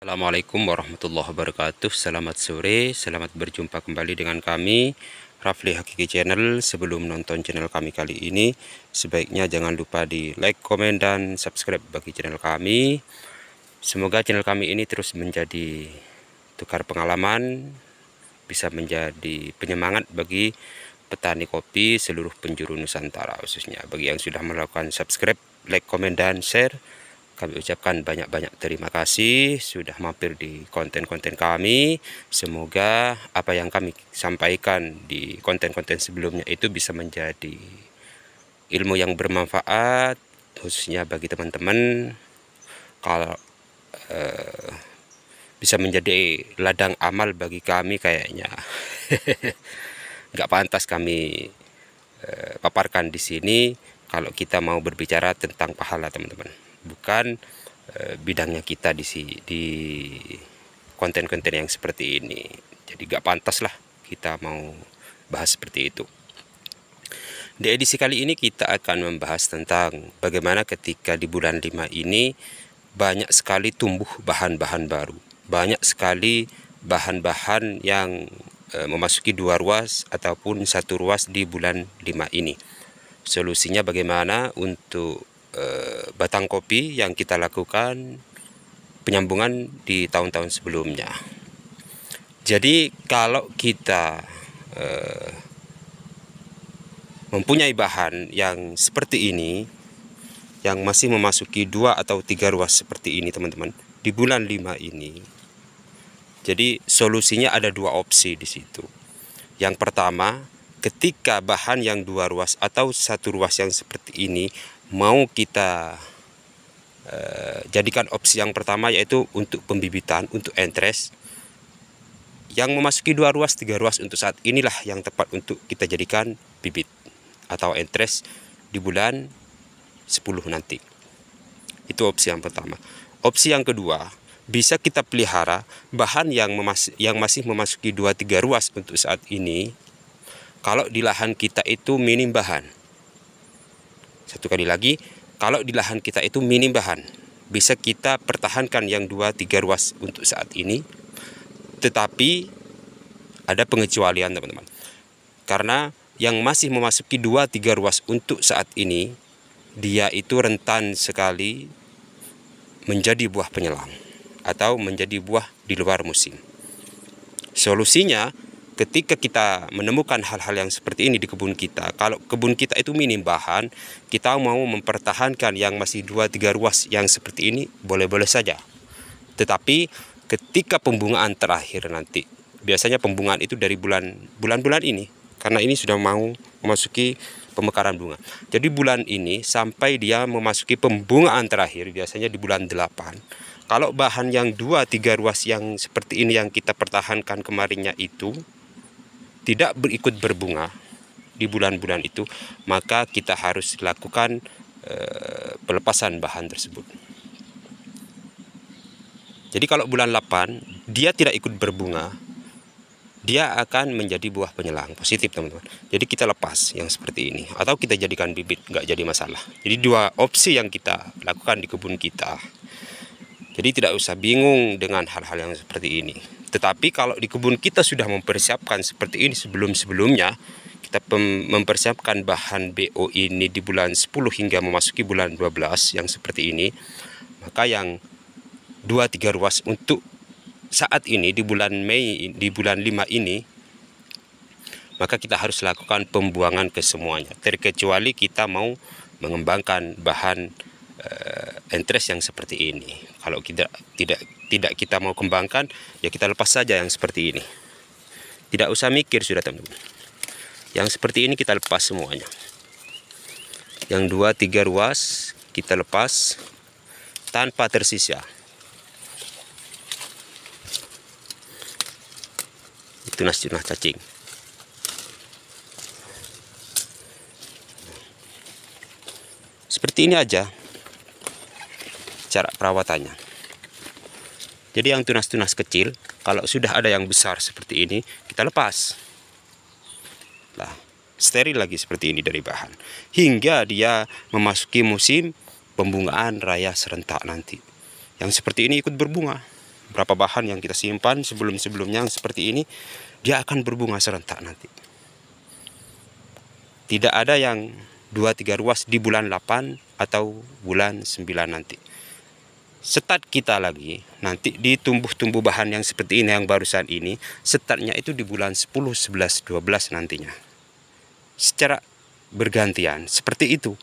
Assalamualaikum warahmatullahi wabarakatuh. Selamat sore, selamat berjumpa kembali dengan kami Rafli Hakiki Channel. Sebelum nonton channel kami kali ini, sebaiknya jangan lupa di like, komen, dan subscribe bagi channel kami. Semoga channel kami ini terus menjadi tukar pengalaman, bisa menjadi penyemangat bagi petani kopi seluruh penjuru Nusantara, khususnya bagi yang sudah melakukan subscribe, like, komen, dan share. Kami ucapkan banyak-banyak terima kasih sudah mampir di konten-konten kami. Semoga apa yang kami sampaikan di konten-konten sebelumnya itu bisa menjadi ilmu yang bermanfaat, khususnya bagi teman-teman. Kalau bisa menjadi ladang amal bagi kami, kayaknya nggak pantas kami paparkan di sini kalau kita mau berbicara tentang pahala, teman-teman. Bukan bidangnya kita di konten-konten yang seperti ini. Jadi gak pantas lah kita mau bahas seperti itu. Di edisi kali ini kita akan membahas tentang bagaimana ketika di bulan 5 ini banyak sekali tumbuh bahan-bahan baru. Banyak sekali bahan-bahan yang memasuki 2 ruas ataupun 1 ruas di bulan 5 ini. Solusinya bagaimana untuk batang kopi yang kita lakukan penyambungan di tahun-tahun sebelumnya. Jadi kalau kita mempunyai bahan yang seperti ini, yang masih memasuki 2 atau 3 ruas seperti ini, teman-teman, di bulan 5 ini, jadi solusinya ada 2 opsi di situ. Yang pertama, ketika bahan yang 2 ruas atau 1 ruas yang seperti ini mau kita jadikan opsi yang pertama, yaitu untuk pembibitan, untuk entres, yang memasuki 2 ruas, 3 ruas untuk saat inilah yang tepat untuk kita jadikan bibit atau entres di bulan 10 nanti. Itu opsi yang pertama. Opsi yang kedua, bisa kita pelihara bahan yang masih memasuki 2-3 ruas untuk saat ini. Kalau di lahan kita itu minim bahan. Satu kali lagi, kalau di lahan kita itu minim bahan, bisa kita pertahankan yang 2-3 ruas untuk saat ini. Tetapi ada pengecualian, teman-teman. Karena yang masih memasuki 2-3 ruas untuk saat ini, dia itu rentan sekali menjadi buah penyelang atau menjadi buah di luar musim. Solusinya, ketika kita menemukan hal-hal yang seperti ini di kebun kita, kalau kebun kita itu minim bahan, kita mau mempertahankan yang masih 2-3 ruas yang seperti ini, boleh-boleh saja. Tetapi ketika pembungaan terakhir nanti, biasanya pembungaan itu dari bulan-bulan ini, karena ini sudah mau memasuki pemekaran bunga. Jadi bulan ini sampai dia memasuki pembungaan terakhir, biasanya di bulan 8. Kalau bahan yang 2-3 ruas yang seperti ini yang kita pertahankan kemarinnya itu tidak berikut berbunga di bulan-bulan itu, maka kita harus lakukan pelepasan bahan tersebut. Jadi kalau bulan 8 dia tidak ikut berbunga, dia akan menjadi buah penyelang positif, teman-teman. Jadi kita lepas yang seperti ini, atau kita jadikan bibit, nggak jadi masalah. Jadi 2 opsi yang kita lakukan di kebun kita. Jadi tidak usah bingung dengan hal-hal yang seperti ini. Tetapi kalau di kebun kita sudah mempersiapkan seperti ini sebelum-sebelumnya, kita mempersiapkan bahan BO ini di bulan 10 hingga memasuki bulan 12 yang seperti ini, maka yang 2-3 ruas untuk saat ini di bulan Mei, di bulan 5 ini, maka kita harus lakukan pembuangan ke semuanya, terkecuali kita mau mengembangkan bahan entres yang seperti ini. Kalau tidak kita mau kembangkan, ya kita lepas saja yang seperti ini. Tidak usah mikir sudah, teman-teman. Yang seperti ini kita lepas semuanya. Yang 2-3 ruas kita lepas tanpa tersisa. Tunas-tunas cacing. Seperti ini aja cara perawatannya. Jadi yang tunas-tunas kecil, kalau sudah ada yang besar seperti ini, kita lepas. Nah, steril lagi seperti ini dari bahan. Hingga dia memasuki musim pembungaan raya serentak nanti. Yang seperti ini ikut berbunga. berapa bahan yang kita simpan sebelum-sebelumnya seperti ini, dia akan berbunga serentak nanti. Tidak ada yang 2-3 ruas di bulan 8 atau bulan 9 nanti. Start kita lagi nanti di tumbuh bahan yang seperti ini, yang barusan ini, startnya itu di bulan 10, 11, 12 nantinya. Secara bergantian seperti itu.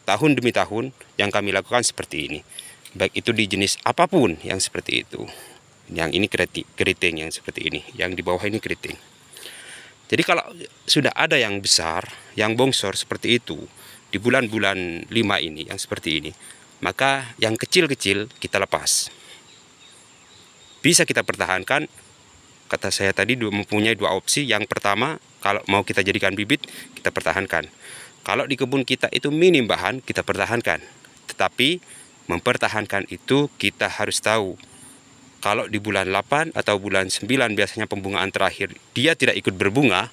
Tahun demi tahun yang kami lakukan seperti ini. Baik itu di jenis apapun yang seperti itu. Yang ini keriting yang seperti ini, yang di bawah ini keriting. Jadi kalau sudah ada yang besar, yang bongsor seperti itu, di bulan-bulan 5 ini, yang seperti ini, maka yang kecil-kecil kita lepas. Bisa kita pertahankan, kata saya tadi mempunyai 2 opsi. Yang pertama, kalau mau kita jadikan bibit, kita pertahankan. Kalau di kebun kita itu minim bahan, kita pertahankan. Tetapi mempertahankan itu kita harus tahu, kalau di bulan 8 atau bulan 9 biasanya pembungaan terakhir dia tidak ikut berbunga,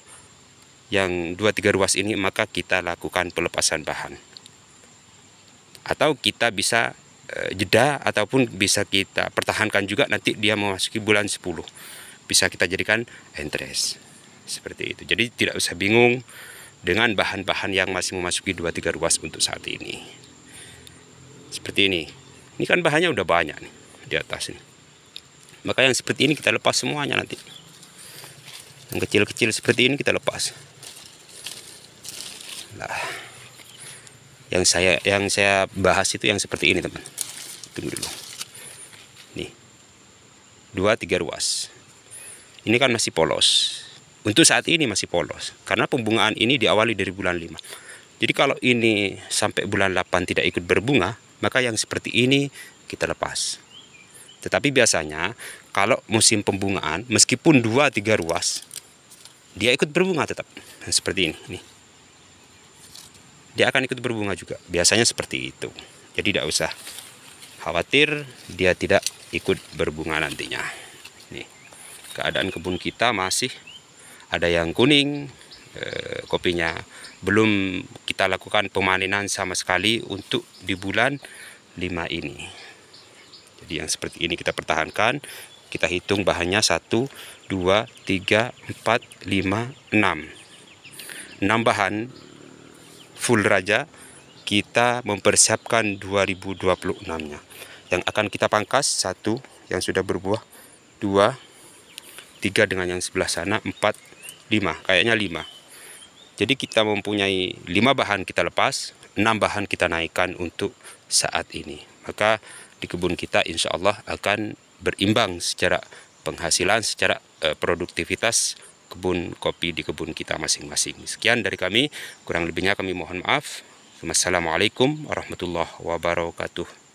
yang 2-3 ruas ini, maka kita lakukan pelepasan bahan. Atau kita bisa jeda, ataupun bisa kita pertahankan juga nanti dia memasuki bulan 10. Bisa kita jadikan entres. Seperti itu. Jadi tidak usah bingung dengan bahan-bahan yang masih memasuki 2-3 ruas untuk saat ini. Seperti ini. Ini kan bahannya udah banyak nih di atas ini. Maka yang seperti ini kita lepas semuanya nanti. Yang kecil-kecil seperti ini kita lepas. Nah, yang saya bahas itu yang seperti ini, teman. Tunggu dulu. Nih. 2-3 ruas. Ini kan masih polos. Untuk saat ini masih polos. Karena pembungaan ini diawali dari bulan 5. Jadi kalau ini sampai bulan 8 tidak ikut berbunga, maka yang seperti ini kita lepas. Tetapi biasanya kalau musim pembungaan, meskipun 2-3 ruas, dia ikut berbunga tetap. Seperti ini. Nih. Dia akan ikut berbunga juga. Biasanya seperti itu. Jadi tidak usah khawatir dia tidak ikut berbunga nantinya. Nih, keadaan kebun kita masih ada yang kuning, kopinya belum kita lakukan pemanenan sama sekali untuk di bulan 5 ini. Jadi yang seperti ini kita pertahankan. Kita hitung bahannya 1, 2, 3, 4, 5, 6. 6 bahan full raja kita mempersiapkan 2026-nya. Yang akan kita pangkas 1 yang sudah berbuah, 2, 3 dengan yang sebelah sana, 4, 5, kayaknya 5. Jadi kita mempunyai 5 bahan kita lepas, 6 bahan kita naikkan untuk saat ini. Maka di kebun kita insya Allah akan berimbang secara penghasilan, secara produktivitas kebun kopi di kebun kita masing-masing. Sekian dari kami, kurang lebihnya kami mohon maaf. Wassalamualaikum warahmatullahi wabarakatuh.